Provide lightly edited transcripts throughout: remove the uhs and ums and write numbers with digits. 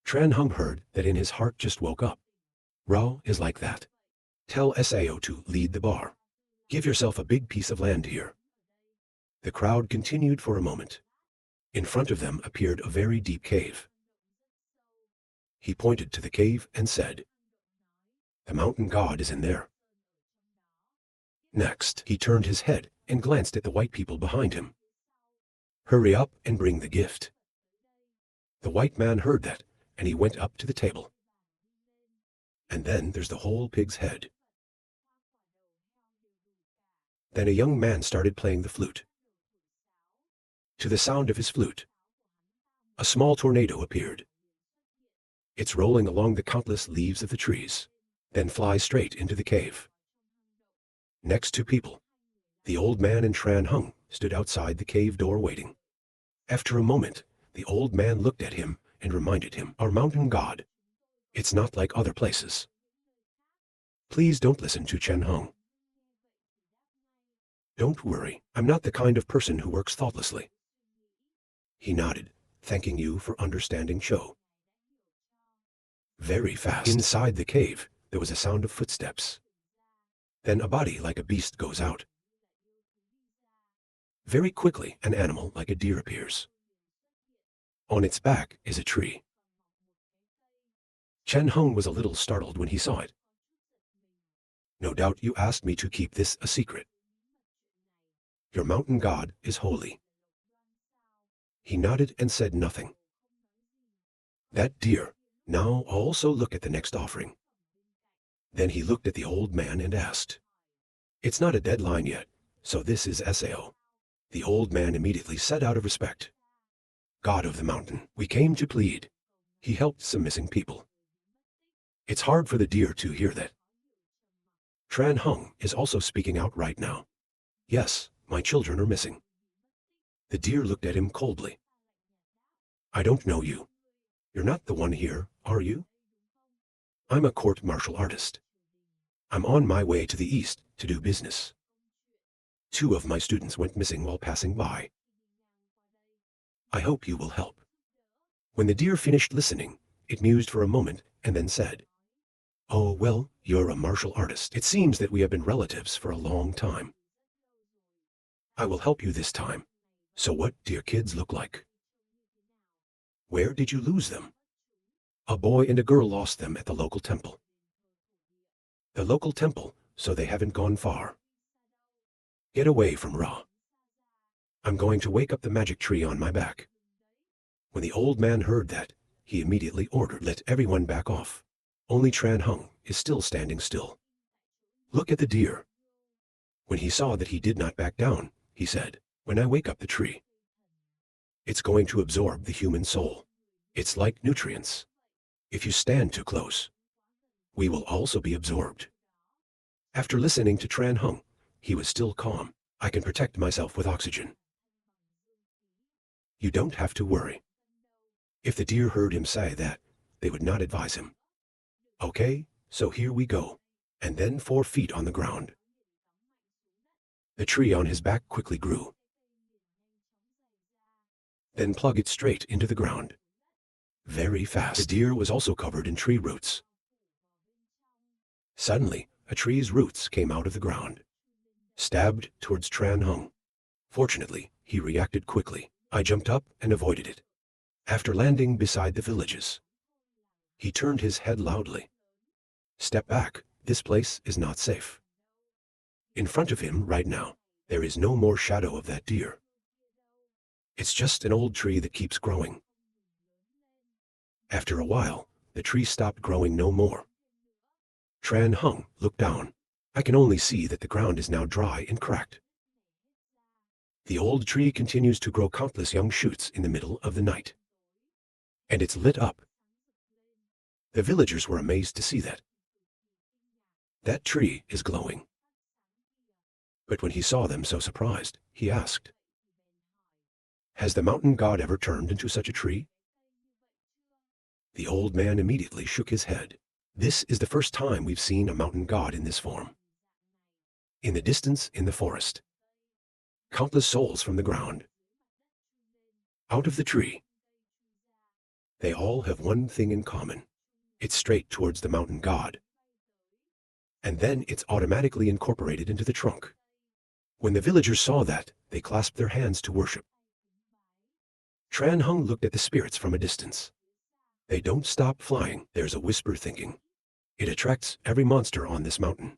Tran Hung heard that and his heart just woke up. Rao is like that. Tell Sao to lead the bar. Give yourself a big piece of land here. The crowd continued for a moment. In front of them appeared a very deep cave. He pointed to the cave and said, "The mountain god is in there." Next, he turned his head and glanced at the white people behind him. "Hurry up and bring the gift." The white man heard that, and he went up to the table. And then there's the whole pig's head. Then a young man started playing the flute. To the sound of his flute, a small tornado appeared. It's rolling along the countless leaves of the trees, then flies straight into the cave. Next to people, the old man and Tran Hung stood outside the cave door waiting. After a moment, the old man looked at him and reminded him, "Our mountain god. It's not like other places. Please don't listen to Chen Hung. Don't worry, I'm not the kind of person who works thoughtlessly." He nodded, thanking you for understanding Cho. Very fast, inside the cave, there was a sound of footsteps. Then a body like a beast goes out. Very quickly, an animal like a deer appears. On its back is a tree. Chen Hung was a little startled when he saw it. "No doubt you asked me to keep this a secret. Your mountain god is holy." He nodded and said nothing. That deer, now also look at the next offering. Then he looked at the old man and asked, "It's not a deadline yet, so this is Sao." The old man immediately said out of respect, "God of the mountain, we came to plead." He helped some missing people. It's hard for the deer to hear that. Tran Hung is also speaking out right now. "Yes, my children are missing." The deer looked at him coldly. "I don't know you. You're not the one here, are you?" "I'm a court martial artist. I'm on my way to the east to do business. 2 of my students went missing while passing by. I hope you will help." When the deer finished listening, it mused for a moment and then said, "Oh, well, you're a martial artist. It seems that we have been relatives for a long time. I will help you this time. So what do your kids look like? Where did you lose them?" "A boy and a girl lost them at the local temple." "The local temple, so they haven't gone far. Get away from Ra. I'm going to wake up the magic tree on my back." When the old man heard that, he immediately ordered, "Let everyone back off. Only Tran Hung is still standing still. Look at the deer." When he saw that he did not back down, he said, "When I wake up the tree, it's going to absorb the human soul. It's like nutrients. If you stand too close, we will also be absorbed." After listening to Tran Hung, he was still calm. "I can protect myself with oxygen. You don't have to worry." If the deer heard him say that, they would not advise him. "Okay, so here we go." And then 4 feet on the ground. The tree on his back quickly grew. Then plug it straight into the ground. Very fast. The deer was also covered in tree roots. Suddenly, a tree's roots came out of the ground, stabbed towards Tran Hung. Fortunately, he reacted quickly. I jumped up and avoided it. After landing beside the villages, he turned his head loudly. "Step back, this place is not safe." In front of him right now, there is no more shadow of that deer. It's just an old tree that keeps growing. After a while, the tree stopped growing no more. Tran Hung looked down. I can only see that the ground is now dry and cracked. The old tree continues to grow countless young shoots in the middle of the night. And it's lit up. The villagers were amazed to see that. That tree is glowing. But when he saw them so surprised, he asked, "Has the mountain god ever turned into such a tree?" The old man immediately shook his head. "This is the first time we've seen a mountain god in this form." In the distance, in the forest, countless souls from the ground, out of the tree, They all have one thing in common. It's straight towards the mountain god. And then it's automatically incorporated into the trunk. When the villagers saw that, they clasped their hands to worship. Tran Hung looked at the spirits from a distance. They don't stop flying, there's a whisper thinking. It attracts every monster on this mountain.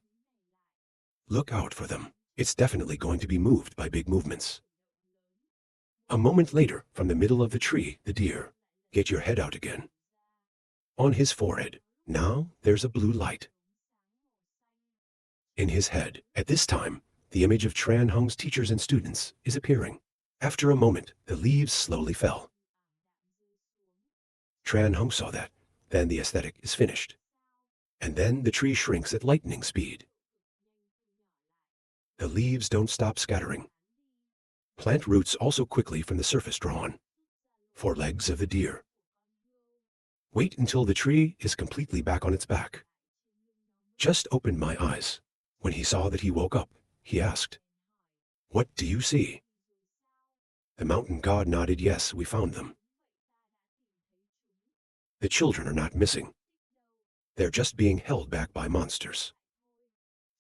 Look out for them. It's definitely going to be moved by big movements. A moment later, from the middle of the tree, the deer. Get your head out again. On his forehead, now there's a blue light. In his head, at this time, the image of Tran Hung's teachers and students is appearing. After a moment, the leaves slowly fell. Tran Hung saw that. Then the aesthetic is finished. And then the tree shrinks at lightning speed. The leaves don't stop scattering. Plant roots also quickly from the surface drawn. Forelegs of the deer. Wait until the tree is completely back on its back. Just opened my eyes. When he saw that he woke up, he asked, "What do you see?" The mountain god nodded, "Yes, we found them. The children are not missing. They're just being held back by monsters."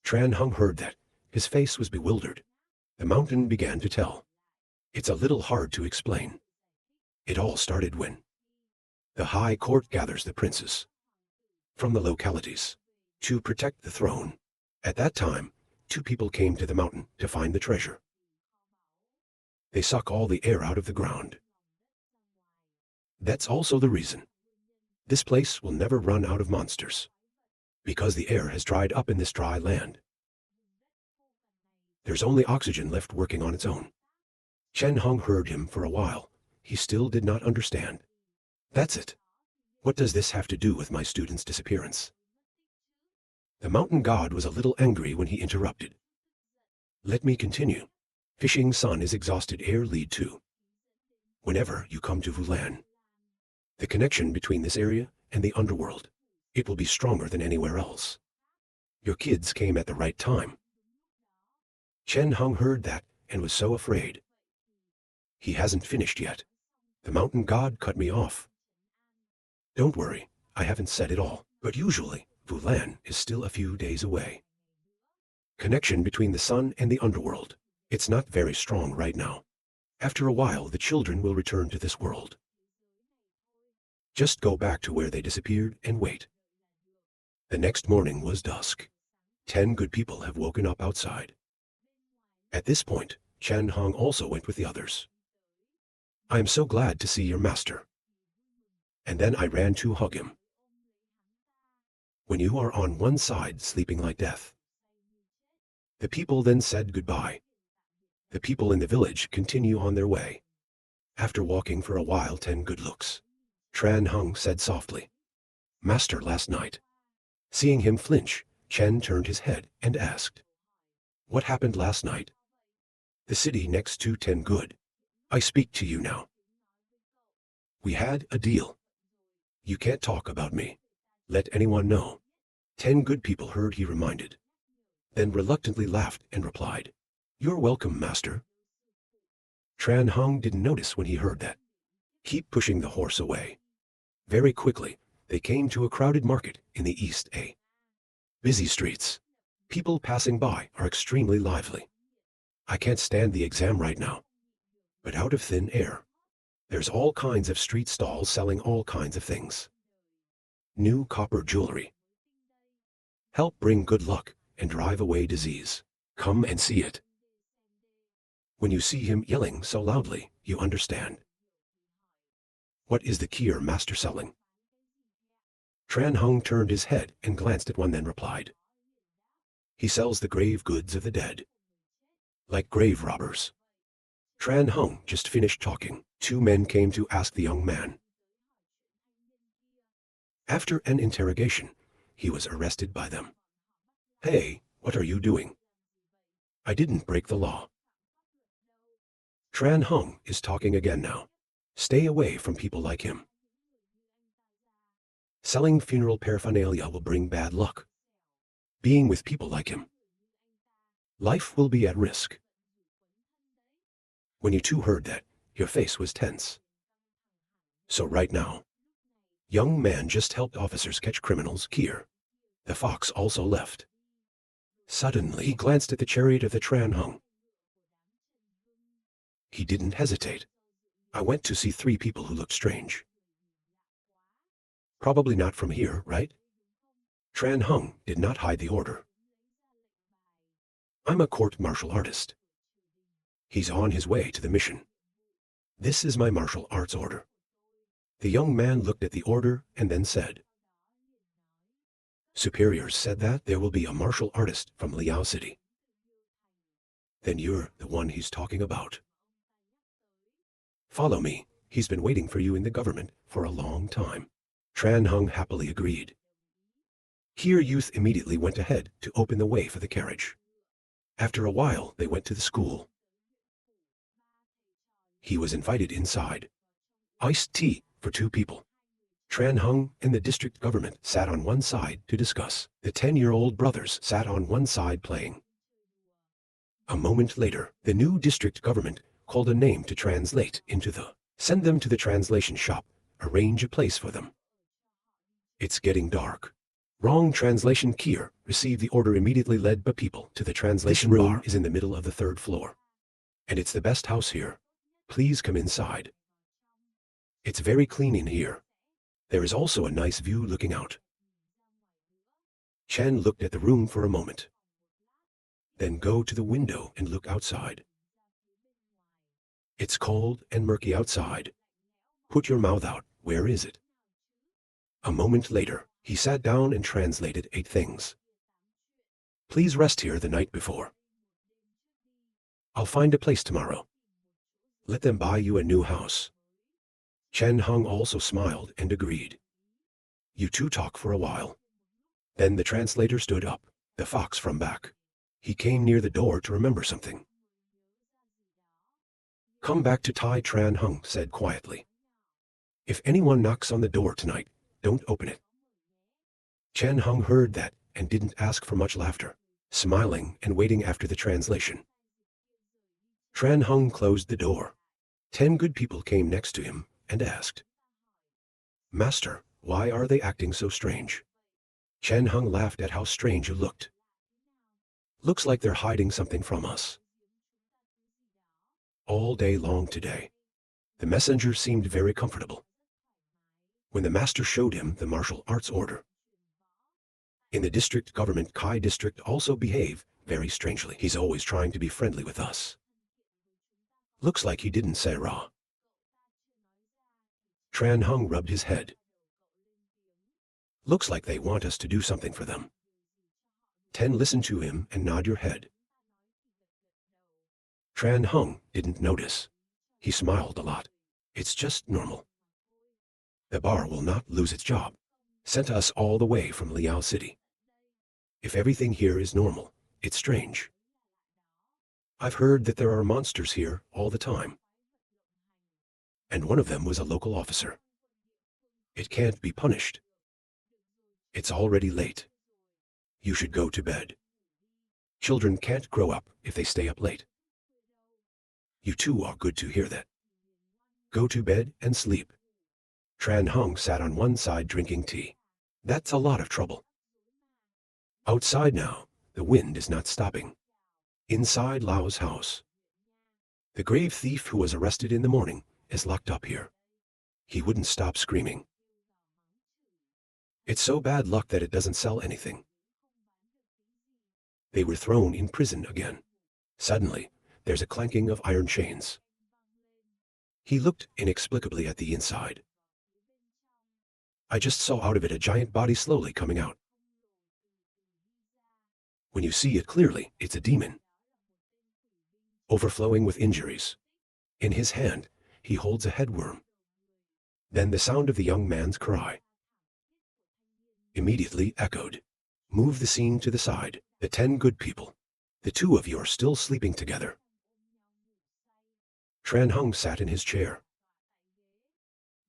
Tran Hung heard that. His face was bewildered. The mountain began to tell. It's a little hard to explain. It all started when the high court gathers the princes from the localities to protect the throne. At that time, two people came to the mountain to find the treasure. They suck all the air out of the ground. That's also the reason this place will never run out of monsters, because the air has dried up in this dry land. There's only oxygen left working on its own. Chen Hong heard him for a while. He still did not understand. That's it. What does this have to do with my student's disappearance? The mountain god was a little angry when he interrupted. Let me continue. Fishing Sun is exhausted air lead to. Whenever you come to Vulan, the connection between this area and the underworld, it will be stronger than anywhere else. Your kids came at the right time. Chen Hung heard that and was so afraid. He hasn't finished yet. The mountain god cut me off. Don't worry, I haven't said it all, but usually, Vulan is still a few days away. Connection between the sun and the underworld, it's not very strong right now. After a while, the children will return to this world. Just go back to where they disappeared and wait. The next morning was dusk. 10 good people have woken up outside. At this point, Chen Hong also went with the others. I am so glad to see your master. And then I ran to hug him. When you are on one side sleeping like death. The people then said goodbye. The people in the village continue on their way. After walking for a while, 10 good looks. Tran Hung said softly, "Master last night." Seeing him flinch, Chen turned his head and asked, "What happened last night?" The city next to 10 good. I speak to you now. We had a deal. You can't talk about me. Let anyone know. 10 good people heard he reminded. Then reluctantly laughed and replied, "You're welcome, master." Tran Hung didn't notice when he heard that. Keep pushing the horse away. Very quickly, they came to a crowded market in the east. Busy streets. People passing by are extremely lively. I can't stand the exam right now. But out of thin air, there's all kinds of street stalls selling all kinds of things. New copper jewelry. Help bring good luck and drive away disease. Come and see it. When you see him yelling so loudly, you understand. What is the Kier master selling? Tran Hung turned his head and glanced at one, then replied. He sells the grave goods of the dead. Like grave robbers. Tran Hung just finished talking. 2 men came to ask the young man. After an interrogation, he was arrested by them. Hey, what are you doing? I didn't break the law. Tran Hung is talking again now. Stay away from people like him. Selling funeral paraphernalia will bring bad luck. Being with people like him, life will be at risk. When you two heard that, your face was tense. So right now, Young man just helped officers catch criminals here. The fox also left. Suddenly, he glanced at the chariot of the Tran Hung. He didn't hesitate. I went to see 3 people who looked strange. Probably not from here, right? Tran Hung did not hide the order. I'm a court martial artist. He's on his way to the mission. This is my martial arts order. The young man looked at the order and then said, Superiors said that there will be a martial artist from Liao City. Then you're the one he's talking about. Follow me. He's been waiting for you in the government for a long time. Tran Hung happily agreed. Here youth immediately went ahead to open the way for the carriage. After a while, they went to the school. He was invited inside. Iced tea for 2 people. Tran Hung and the district government sat on one side to discuss. The 10-year-old brothers sat on one side playing. A moment later, the new district government called a name to translate into the send them to the translation shop, arrange a place for them. It's getting dark. Wrong translation. Kier received the order immediately led by people to the translation room. Bar is in the middle of the 3rd floor. And it's the best house here. Please come inside. It's very clean in here. There is also a nice view looking out. Chen looked at the room for a moment. Then go to the window and look outside. It's cold and murky outside. Put your mouth out. Where is it? A moment later, he sat down and translated 8 things. Please rest here the night before. I'll find a place tomorrow. Let them buy you a new house. Chen Hung also smiled and agreed. You 2 talk for a while. Then the translator stood up, the fox from back. He came near the door to remember something. Come back to Tai. Tran Hung said quietly. If anyone knocks on the door tonight, don't open it. Chen Hung heard that and didn't ask for much laughter, smiling and waiting after the translation. Tran Hung closed the door. 10 good people came next to him and asked, Master, why are they acting so strange? Chen Hung laughed at how strange you looked. Looks like they're hiding something from us. All day long today, the messenger seemed very comfortable. When the master showed him the martial arts order. In the district government, Kai district also behave very strangely. He's always trying to be friendly with us. Looks like he didn't say raw. Tran Hung rubbed his head. Looks like they want us to do something for them. 10 listen to him and nod your head. Tran Hung didn't notice. He smiled a lot. It's just normal. The bar will not lose its job. Sent us all the way from Liao City. If everything here is normal, it's strange. I've heard that there are monsters here all the time. And one of them was a local officer. It can't be punished. It's already late. You should go to bed. Children can't grow up if they stay up late. You 2 are good to hear that. Go to bed and sleep. Tran Hung sat on one side drinking tea. That's a lot of trouble. Outside now, the wind is not stopping. Inside Lao's house. The grave thief who was arrested in the morning is locked up here. He wouldn't stop screaming. It's so bad luck that it doesn't sell anything. They were thrown in prison again. Suddenly, there's a clanking of iron chains. He looked inexplicably at the inside. I just saw out of it a giant body slowly coming out. When you see it clearly, it's a demon. Overflowing with injuries. In his hand, he holds a headworm. Then the sound of the young man's cry. Immediately echoed. Move the scene to the side. The 10 good people. The 2 of you are still sleeping together. Tran Hung sat in his chair.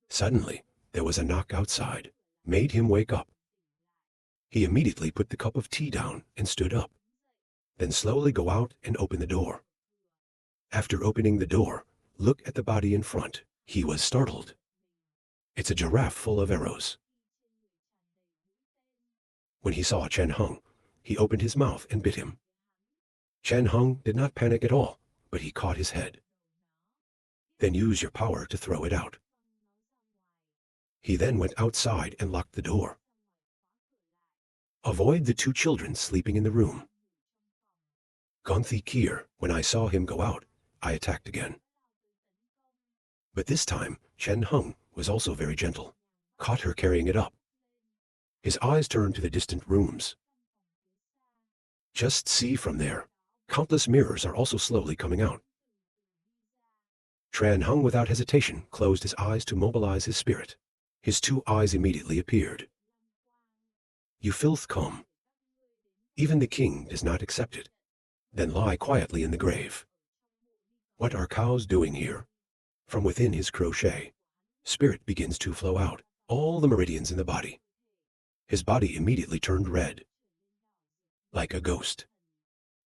Suddenly, there was a knock outside. Made him wake up. He immediately put the cup of tea down and stood up. Then slowly go out and open the door. After opening the door, look at the body in front. He was startled. It's a giraffe full of arrows. When he saw Chen Hung, he opened his mouth and bit him. Chen Hung did not panic at all, but he caught his head. Then use your power to throw it out. He then went outside and locked the door. Avoid the two children sleeping in the room. Gonthi Kier, when I saw him go out, I attacked again. But this time, Chen Hung was also very gentle, caught her carrying it up. His eyes turned to the distant rooms. Just see from there, countless mirrors are also slowly coming out. Tran Hung without hesitation closed his eyes to mobilize his spirit. His two eyes immediately appeared. You filth come. Even the king does not accept it. Then lie quietly in the grave. What are cows doing here? From within his crochet, spirit begins to flow out, all the meridians in the body. His body immediately turned red. Like a ghost.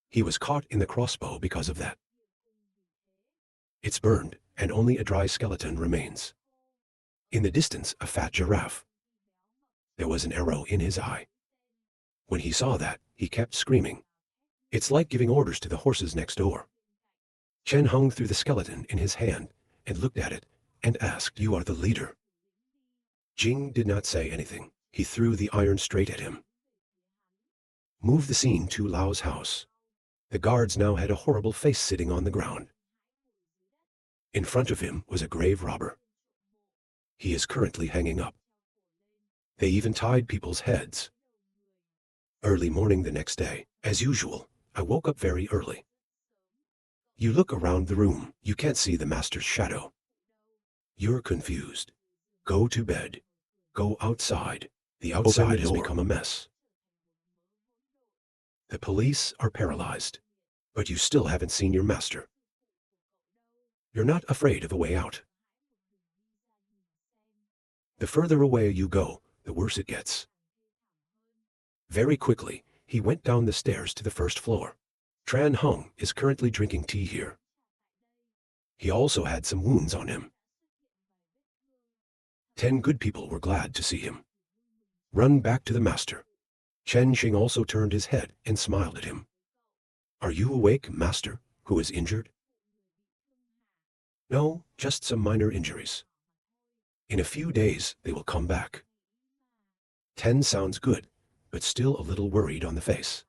He was caught in the crossbow because of that. It's burned, and only a dry skeleton remains. In the distance, a fat giraffe. There was an arrow in his eye. When he saw that, he kept screaming. It's like giving orders to the horses next door. Chen Hung threw the skeleton in his hand and looked at it and asked, "You are the leader." Jing did not say anything. He threw the iron straight at him. Move the scene to Lao's house. The guards now had a horrible face sitting on the ground. In front of him was a grave robber. He is currently hanging up. They even tied people's heads. Early morning the next day, as usual, I woke up very early. You look around the room, you can't see the master's shadow. You're confused. Go to bed. Go outside. The outside has become a mess. The police are paralyzed, but you still haven't seen your master. You're not afraid of a way out. The further away you go, the worse it gets. Very quickly, he went down the stairs to the first floor. Tran Hung is currently drinking tea here. He also had some wounds on him. 10 good people were glad to see him. Run back to the master. Chen Xing also turned his head and smiled at him. Are you awake, master, who is injured? No, just some minor injuries. In a few days, they will come back. 10 sounds good, but still a little worried on the face.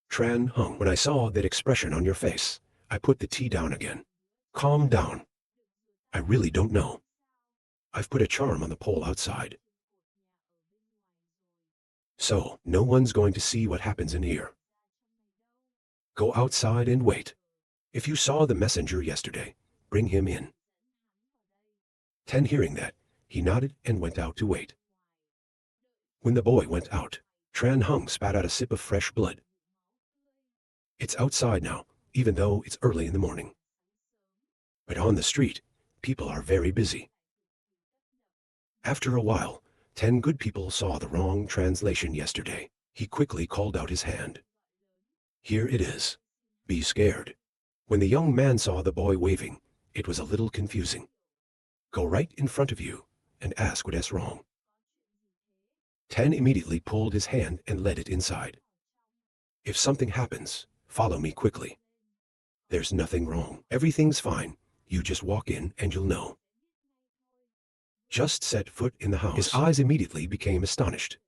Tran Hung, when I saw that expression on your face, I put the tea down again. Calm down. I really don't know. I've put a charm on the pole outside. So, no one's going to see what happens in here. Go outside and wait. If you saw the messenger yesterday, bring him in. 10 hearing that, he nodded and went out to wait. When the boy went out, Tran Hung spat out a sip of fresh blood. It's outside now, even though it's early in the morning. But on the street, people are very busy. After a while, 10 good people saw the wrong translation yesterday. He quickly called out his hand. Here it is. Be scared. When the young man saw the boy waving, it was a little confusing. Go right in front of you and ask what is wrong. 10 immediately pulled his hand and led it inside. If something happens, follow me quickly. There's nothing wrong. Everything's fine. You just walk in and you'll know. Just set foot in the house. His eyes immediately became astonished.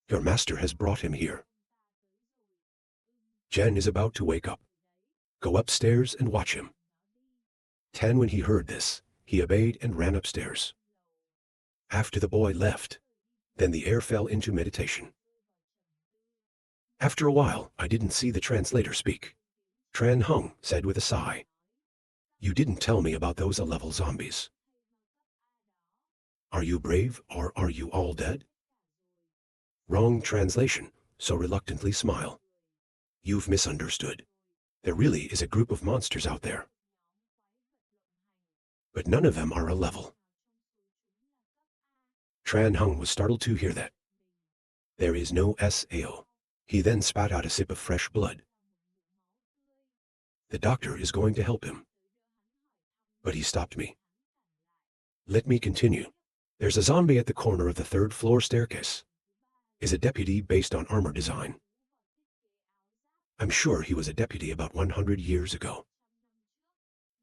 Your master has brought him here. Jen is about to wake up. Go upstairs and watch him. 10 when he heard this, he obeyed and ran upstairs. After the boy left, then the air fell into meditation. After a while, I didn't see the translator speak. Tran Hung said with a sigh, You didn't tell me about those A-level zombies. Are you brave or are you all dead? Wrong translation, so reluctantly smile. You've misunderstood. There really is a group of monsters out there. But none of them are A-level. Tran Hung was startled to hear that. There is no SAO. He then spat out a sip of fresh blood. The doctor is going to help him. But he stopped me. Let me continue. There's a zombie at the corner of the third-floor staircase. Is a deputy based on armor design. I'm sure he was a deputy about 100 years ago.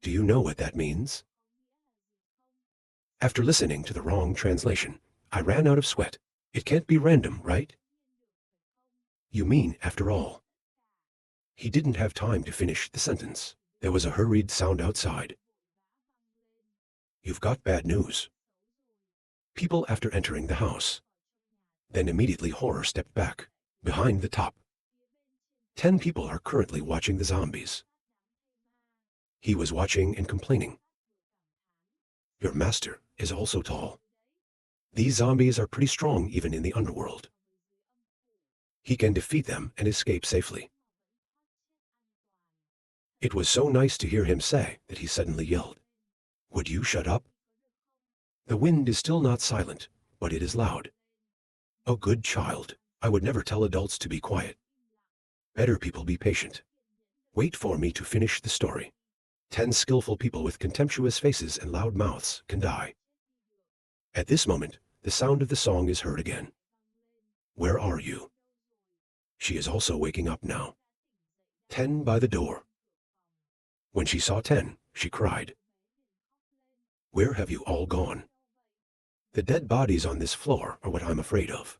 Do you know what that means? After listening to the wrong translation, I ran out of sweat. It can't be random, right? You mean, after all. He didn't have time to finish the sentence. There was a hurried sound outside. You've got bad news. People after entering the house. Then immediately horror stepped back, behind the top. 10 people are currently watching the zombies. He was watching and complaining. Your master is also tall. These zombies are pretty strong even in the underworld. He can defeat them and escape safely. It was so nice to hear him say that he suddenly yelled, "Would you shut up?" The wind is still not silent, but it is loud. Oh, good child, I would never tell adults to be quiet. Better people be patient. Wait for me to finish the story. 10 skillful people with contemptuous faces and loud mouths can die. At this moment, the sound of the song is heard again. Where are you? She is also waking up now. 10 by the door. When she saw 10, she cried. Where have you all gone? The dead bodies on this floor are what I'm afraid of.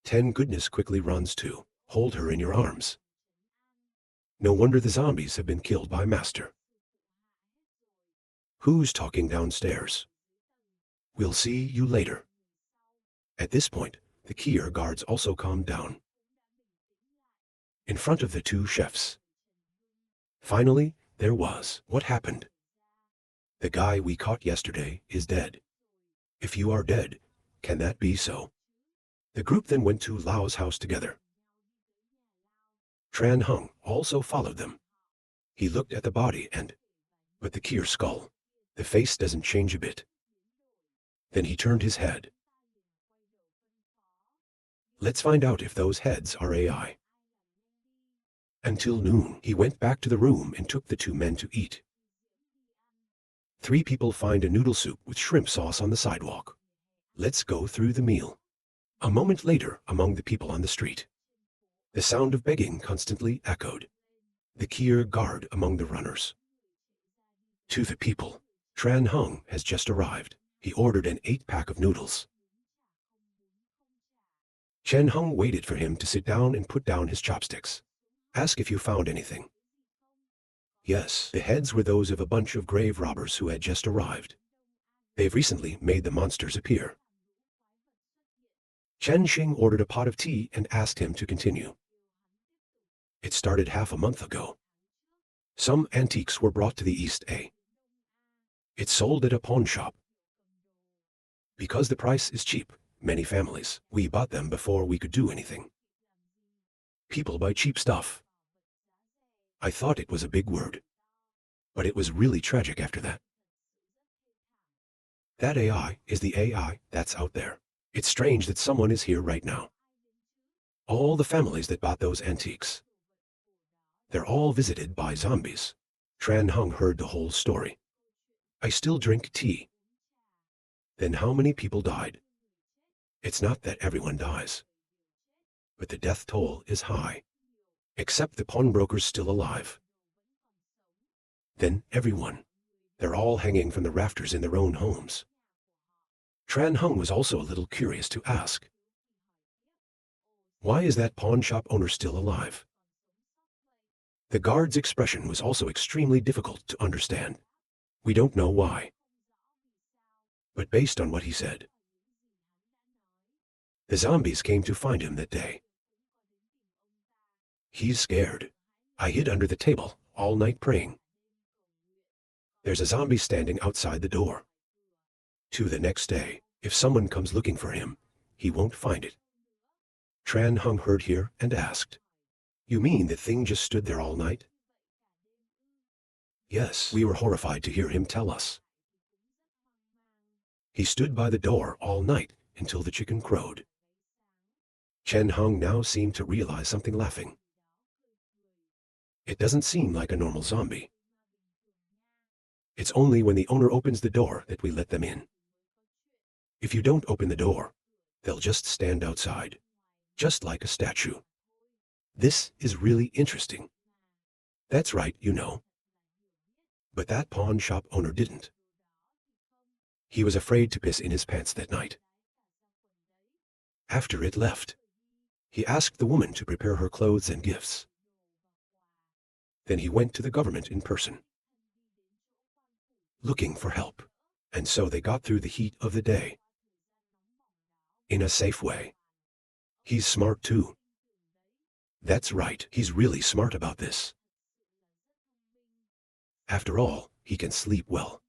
10 goodness quickly runs to hold her in your arms. No wonder the zombies have been killed by Master. Who's talking downstairs? We'll see you later. At this point, the Kier guards also calmed down. In front of the 2 chefs. Finally, there was. What happened? The guy we caught yesterday is dead. If you are dead, can that be so? The group then went to Lao's house together. Tran Hung also followed them. He looked at the body but the Kier skull, the face doesn't change a bit. Then he turned his head. Let's find out if those heads are AI. Until noon, he went back to the room and took the 2 men to eat. 3 people find a noodle soup with shrimp sauce on the sidewalk. Let's go through the meal. A moment later, among the people on the street, the sound of begging constantly echoed. The Kier guard among the runners. To the people, Tran Hung has just arrived. He ordered an 8-pack of noodles. Chen Hung waited for him to sit down and put down his chopsticks. Ask if you found anything. Yes, the heads were those of a bunch of grave robbers who had just arrived. They've recently made the monsters appear. Chen Xing ordered a pot of tea and asked him to continue. It started half a month ago. Some antiques were brought to the East A. It's sold at a pawn shop. Because the price is cheap, many families, we bought them before we could do anything. People buy cheap stuff. I thought it was a big word. But it was really tragic after that. That AI is the AI that's out there. It's strange that someone is here right now. All the families that bought those antiques. They're all visited by zombies. Tran Hung heard the whole story. I still drink tea. Then how many people died? It's not that everyone dies. But the death toll is high. Except the pawnbrokers still alive. Then everyone. They're all hanging from the rafters in their own homes. Tran Hung was also a little curious to ask. Why is that pawn shop owner still alive? The guard's expression was also extremely difficult to understand. We don't know why. But based on what he said, the zombies came to find him that day. He's scared. I hid under the table all night praying. There's a zombie standing outside the door. To the next day, if someone comes looking for him, he won't find it. Tran Hung heard here and asked, You mean the thing just stood there all night? Yes, we were horrified to hear him tell us. He stood by the door all night until the chicken crowed. Chen Hung now seemed to realize something, laughing. It doesn't seem like a normal zombie. It's only when the owner opens the door that we let them in. If you don't open the door, they'll just stand outside, just like a statue. This is really interesting. That's right, you know. But that pawn shop owner didn't. He was afraid to piss in his pants that night. After it left, he asked the woman to prepare her clothes and gifts. Then he went to the government in person, looking for help. And so they got through the heat of the day in a safe way. He's smart too. That's right, he's really smart about this. After all, he can sleep well.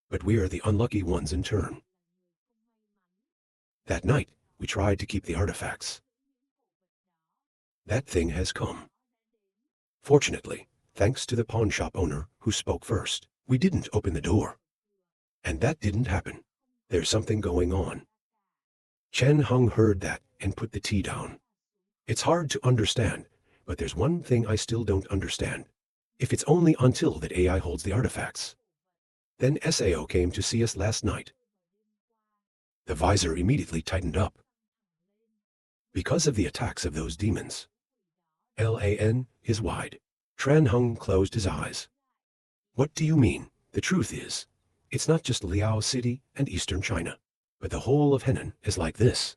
But we are the unlucky ones in turn. That night, we tried to keep the artifacts. That thing has come. Fortunately, thanks to the pawn shop owner who spoke first, we didn't open the door. And that didn't happen. There's something going on. Chen Hung heard that and put the tea down. It's hard to understand, but there's one thing I still don't understand. If it's only until that AI holds the artifacts. Then SAO came to see us last night. The visor immediately tightened up. Because of the attacks of those demons. LAN is wide. Tran Hung closed his eyes. What do you mean? The truth is, it's not just Liao City and Eastern China, but the whole of Henan is like this.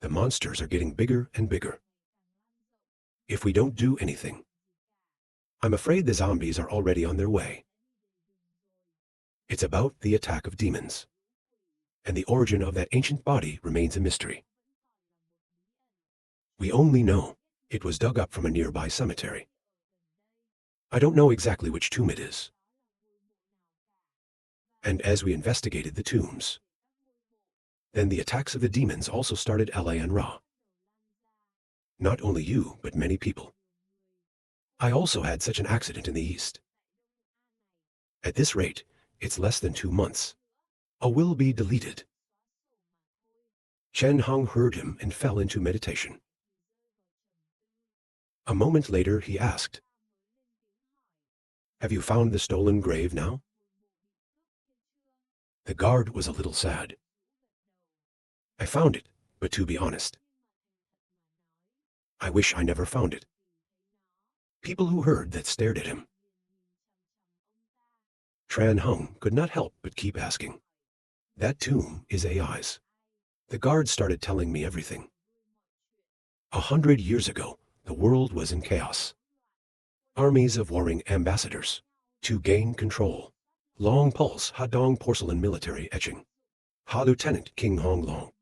The monsters are getting bigger and bigger. If we don't do anything, I'm afraid the zombies are already on their way. It's about the attack of demons. And the origin of that ancient body remains a mystery. We only know it was dug up from a nearby cemetery. I don't know exactly which tomb it is. And as we investigated the tombs, then the attacks of the demons also started LA and Ra. Not only you, but many people. I also had such an accident in the East. At this rate, it's less than 2 months. A will be deleted. Chen Hung heard him and fell into meditation. A moment later he asked, "Have you found the stolen grave now?" The guard was a little sad. I found it, but to be honest, I wish I never found it. People who heard that stared at him. Tran Hung could not help but keep asking. That tomb is AI's. The guard started telling me everything. 100 years ago, the world was in chaos. Armies of warring ambassadors. To gain control. Long Pulse Hadong porcelain military etching. Ha Lieutenant King Honglong.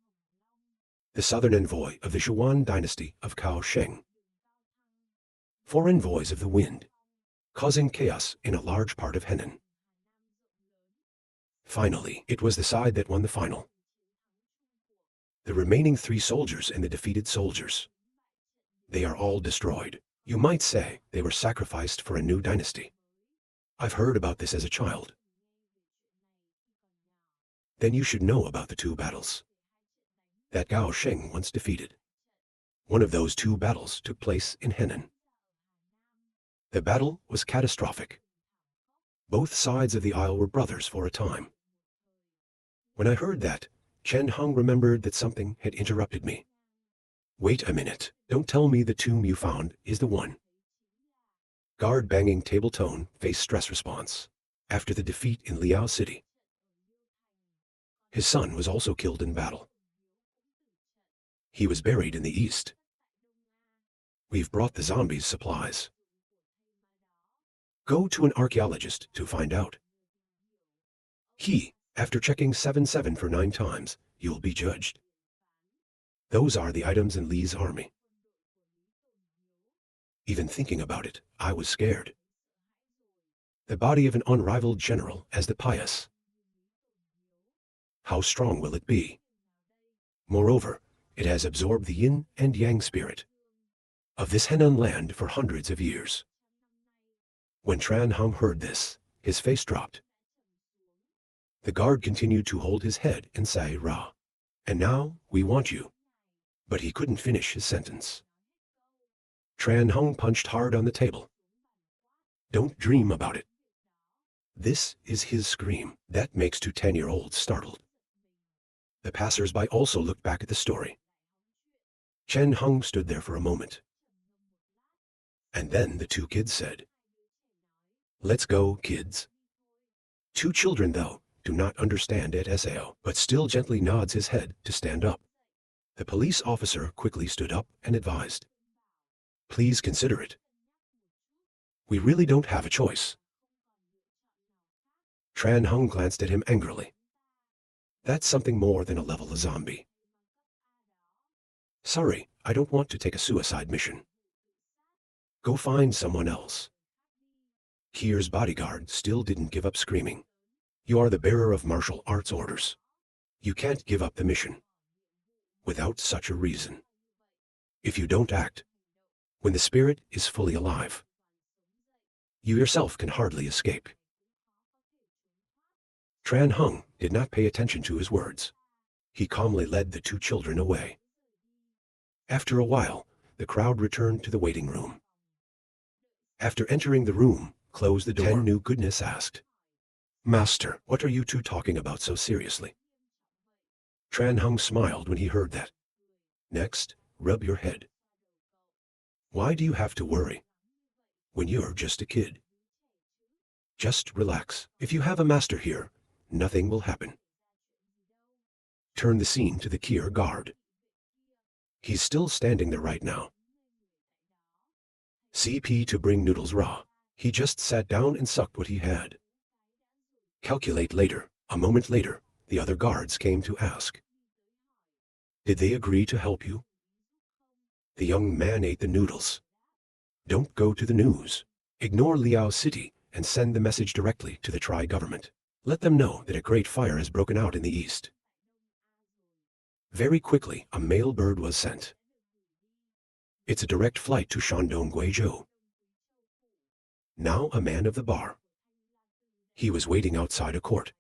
The southern envoy of the Zhuan dynasty of Cao Sheng. 4 envoys of the wind, causing chaos in a large part of Henan. Finally, it was the side that won the final. The remaining 3 soldiers and the defeated soldiers. They are all destroyed. You might say they were sacrificed for a new dynasty. I've heard about this as a child. Then you should know about the 2 battles that Gao Sheng once defeated. One of those 2 battles took place in Henan. The battle was catastrophic. Both sides of the isle were brothers for a time. When I heard that, Chen Hung remembered that something had interrupted me. Wait a minute, don't tell me the tomb you found is the one. Guard banging table tone, face stress response. After the defeat in Liao City. His son was also killed in battle. He was buried in the east. We've brought the zombies supplies. Go to an archaeologist to find out. After checking 7-7 for 9 times, you'll be judged. Those are the items in Li's army. Even thinking about it, I was scared. The body of an unrivaled general as the pious. How strong will it be? Moreover, it has absorbed the yin and yang spirit of this Henan land for hundreds of years. When Tran Hung heard this, his face dropped. The guard continued to hold his head and say, "Ra. And now, we want you." But he couldn't finish his sentence. Tran Hung punched hard on the table. Don't dream about it. This is his scream. That makes two 10-year-olds startled. The passers-by also looked back at the story. Chen Hung stood there for a moment. And then the two kids said, "Let's go, kids." Two children, though, do not understand at Sao, but still gently nods his head to stand up. The police officer quickly stood up and advised, "Please consider it. We really don't have a choice." Tran Hung glanced at him angrily. "That's something more than a level of zombie." "Sorry, I don't want to take a suicide mission. Go find someone else." Kier's bodyguard still didn't give up screaming. "You are the bearer of martial arts orders. You can't give up the mission without such a reason. If you don't act, when the spirit is fully alive, you yourself can hardly escape." Tran Hung did not pay attention to his words. He calmly led the two children away. After a while, the crowd returned to the waiting room. After entering the room, closed the door, Ten New Goodness asked, "Master, what are you two talking about so seriously?" Tran Hung smiled when he heard that. "Next, rub your head. Why do you have to worry when you're just a kid? Just relax. If you have a master here, nothing will happen." Turn the scene to the Kier guard. He's still standing there right now. CP to bring noodles raw. He just sat down and sucked what he had. Calculate later. A moment later, the other guards came to ask, "Did they agree to help you?" The young man ate the noodles. "Don't go to the news. Ignore Liao City and send the message directly to the Tri-government. Let them know that a great fire has broken out in the east." Very quickly, a mail bird was sent. It's a direct flight to Shandong, Guizhou. Now a man of the bar. He was waiting outside a court.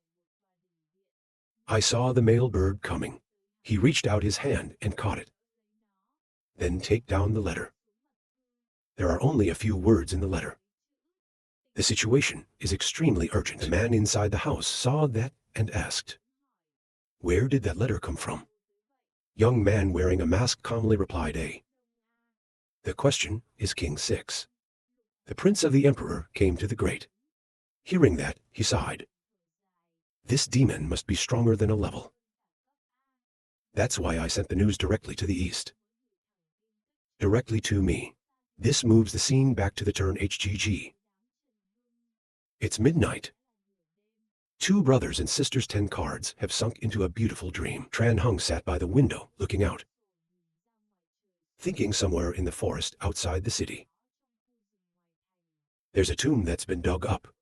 I saw the mail bird coming. He reached out his hand and caught it. Then take down the letter. There are only a few words in the letter. The situation is extremely urgent. The man inside the house saw that and asked, "Where did that letter come from?" Young man wearing a mask calmly replied, "The question is King 6. The prince of the emperor came to the great." Hearing that, he sighed. "This demon must be stronger than a level. That's why I sent the news directly to the east. Directly to me." This moves the scene back to the turn HGG. It's midnight. Two brothers and sisters' 10 cards have sunk into a beautiful dream. Tran Hung sat by the window, looking out. Thinking somewhere in the forest outside the city. There's a tomb that's been dug up.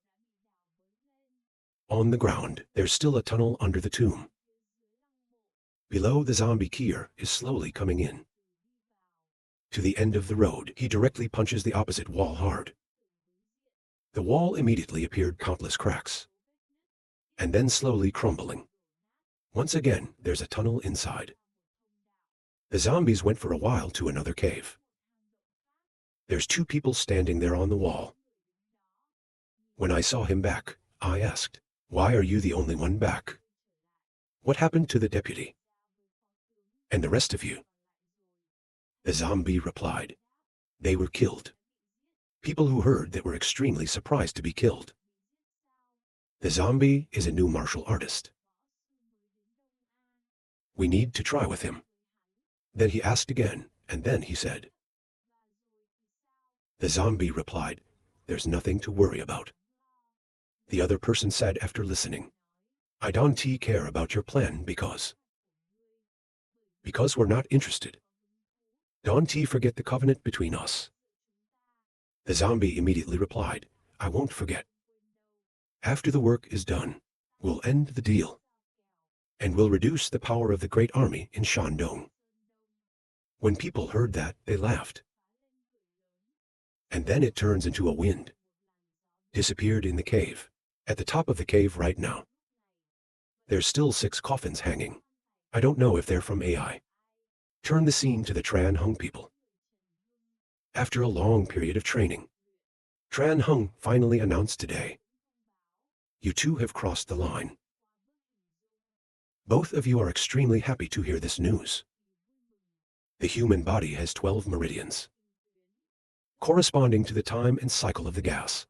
On the ground, there's still a tunnel under the tomb. Below, the zombie Kier is slowly coming in. To the end of the road, he directly punches the opposite wall hard. The wall immediately appeared countless cracks, and then slowly crumbling. Once again, there's a tunnel inside. The zombies went for a while to another cave. There's two people standing there on the wall. When I saw him back, I asked, "Why are you the only one back? What happened to the deputy? And the rest of you?" The zombie replied, "They were killed." People who heard that were extremely surprised to be killed. The zombie is a new martial artist. We need to try with him. Then he asked again, and then he said. The zombie replied, "There's nothing to worry about." The other person said after listening, "I don't care about your plan because we're not interested. Don't forget the covenant between us." The zombie immediately replied, "I won't forget. After the work is done, we'll end the deal. And we'll reduce the power of the great army in Shandong." When people heard that, they laughed. And then it turns into a wind. Disappeared in the cave. At the top of the cave right now. There's still 6 coffins hanging. I don't know if they're from AI. Turn the scene to the Tran Hung people. After a long period of training, Tran Hung finally announced today. You two have crossed the line. Both of you are extremely happy to hear this news. The human body has 12 meridians, corresponding to the time and cycle of the gas.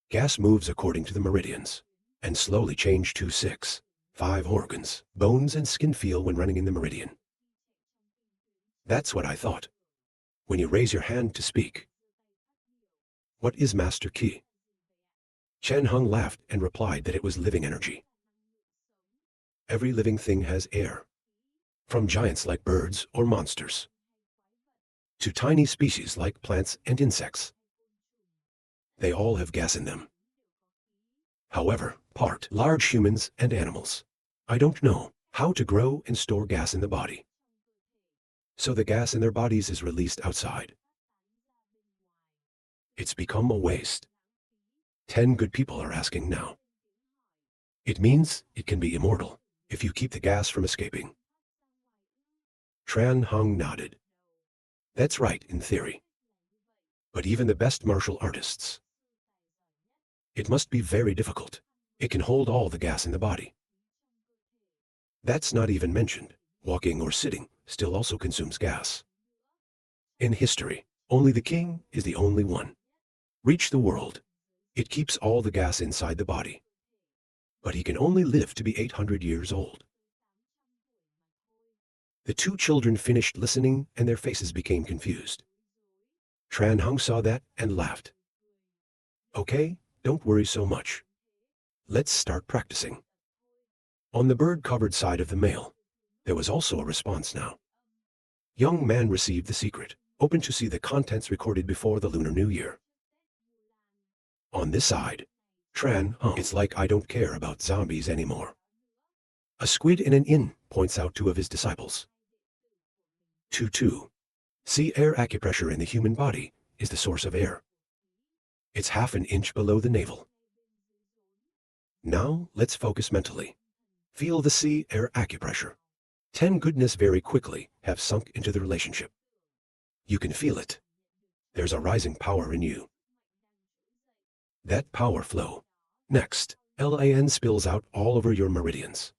Gas moves according to the meridians, and slowly change to 6, 5 organs, bones and skin feel when running in the meridian. That's what I thought. When you raise your hand to speak. What is Master Qi? Chen Hung laughed and replied that it was living energy. Every living thing has air, from giants like birds or monsters, to tiny species like plants and insects. They all have gas in them. However, part large humans and animals, I don't know how to grow and store gas in the body. So the gas in their bodies is released outside. It's become a waste. 10 good people are asking now. It means it can be immortal if you keep the gas from escaping. Tran Hung nodded. That's right in theory. But even the best martial artists, it must be very difficult. It can hold all the gas in the body. That's not even mentioned. Walking or sitting still also consumes gas. In history, only the king is the only one. Reach the world. It keeps all the gas inside the body. But he can only live to be 800 years old. The two children finished listening and their faces became confused. Tran Hung saw that and laughed. Okay, don't worry so much. Let's start practicing. On the bird-covered side of the male, there was also a response now. Young man received the secret, open to see the contents recorded before the Lunar New Year. On this side, Tran Hung, it's like I don't care about zombies anymore. A squid in an inn points out 2 of his disciples. 2. See, air acupressure in the human body is the source of air. It's half an inch below the navel. Now let's focus mentally. Feel the sea air acupressure. 10 goodness very quickly have sunk into the relationship. You can feel it. There's a rising power in you. That power flow. Next, LAN spills out all over your meridians.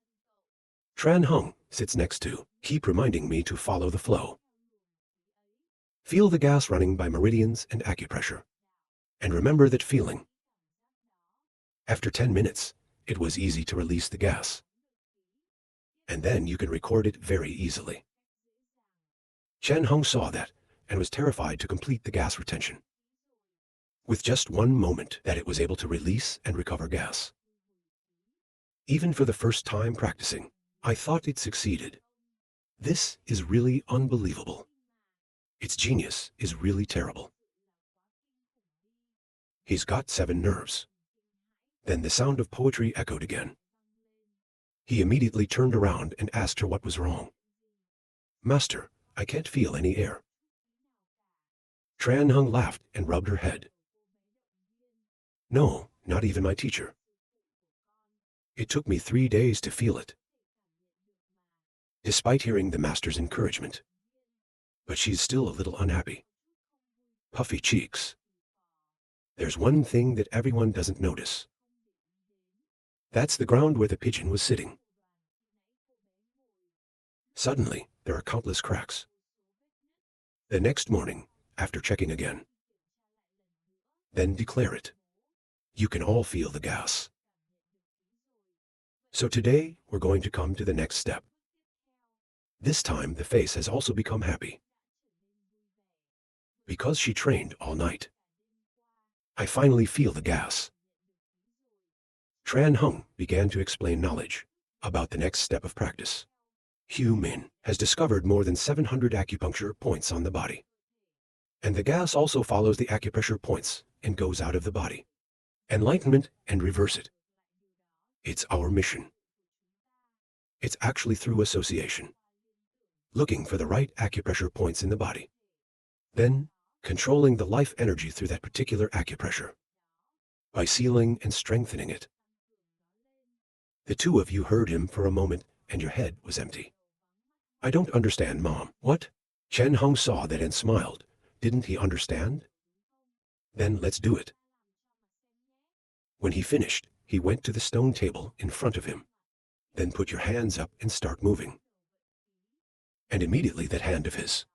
Tran Hung sits next to, keep reminding me to follow the flow. Feel the gas running by meridians and acupressure. And remember that feeling. After 10 minutes, it was easy to release the gas. And then you can record it very easily. Chen Hung saw that and was terrified to complete the gas retention. With just 1 moment that it was able to release and recover gas. Even for the first time practicing, I thought it succeeded. This is really unbelievable. Its genius is really terrible. He's got 7 nerves. Then the sound of poetry echoed again. He immediately turned around and asked her what was wrong. Master, I can't feel any air. Tran Hung laughed and rubbed her head. No, not even my teacher. It took me 3 days to feel it. Despite hearing the master's encouragement. But she's still a little unhappy. Puffy cheeks. There's one thing that everyone doesn't notice. That's the ground where the pigeon was sitting. Suddenly, there are countless cracks. The next morning, after checking again. Then declare it. You can all feel the gas. So today, we're going to come to the next step. This time, the face has also become happy. Because she trained all night. I finally feel the gas. Tran Hung began to explain knowledge about the next step of practice. Hu Min has discovered more than 700 acupuncture points on the body. And the gas also follows the acupressure points and goes out of the body. Enlightenment and reverse it. It's our mission. It's actually through association. Looking for the right acupressure points in the body. Then, controlling the life energy through that particular acupressure. By sealing and strengthening it. The 2 of you heard him for a moment and your head was empty. I don't understand, Mom. What? Chen Hung saw that and smiled. Didn't he understand? Then let's do it. When he finished, he went to the stone table in front of him. Then put your hands up and start moving. And immediately that hand of his